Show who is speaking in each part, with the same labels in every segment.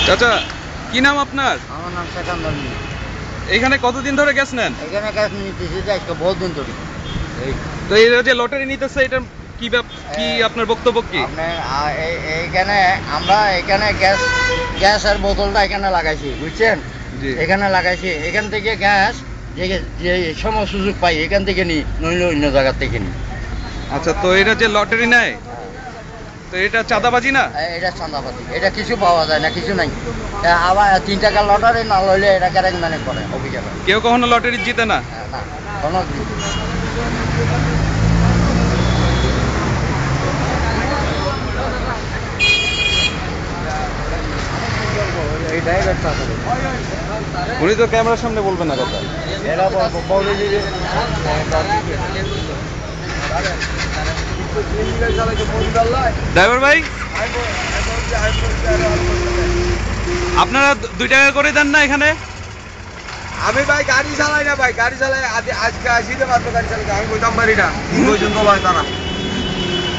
Speaker 1: চাচা কি নাম আপনার?
Speaker 2: আমার নাম সেকান্দর মিয়া।
Speaker 1: এখানে কতদিন ধরে গ্যাস নেন?
Speaker 2: এখানে গ্যাস নিতেছি আজকে বহুত দিন ধরে।
Speaker 1: তো এরা যে লটারি নিতেছে এটা কি কি আপনার বক্তব্য কি?
Speaker 2: এইখানে আমরা এখানে গ্যাসের বোতলটা এখানে লাগাইছি, বুঝছেন? এখানে লাগাইছি, এখান থেকে গ্যাস যে সময় সুযোগ পাই এখান থেকে নিই, নইলে অন্য জায়গা থেকে নিই।
Speaker 1: আচ্ছা, তো এটা যে লটারি নেয় তো এটা চাঁদাবাজি না?
Speaker 2: এটা চাঁদাবাজি, এটা কিছু পাওয়া যায় না, কিছু নাই। আবার 3 টাকা লটারি না লইলে এটা ক্যারেক্ট মানে করে অভিযোগ।
Speaker 1: কেউ কখনো লটারি জিতে না?
Speaker 2: না, কোনো
Speaker 1: উনি তো ক্যামেরার সামনে বলবেন না কথা। ড্রাইভার ভাই, আপনারা 2 টাকা করে দেন না এখানে?
Speaker 3: আমি ভাই গাড়ি চালাই না ভাই, গাড়ি চালাই আজকে আসিতে মাত্র গাড়ি চালাই, আমি বলতাম পারি না 3 পর্যন্ত লয় তারা।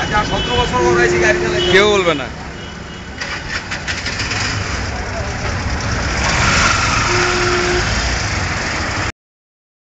Speaker 3: আচ্ছা 17 বছর বয়সে গাড়ি চালাই,
Speaker 1: কেউ বলবে না।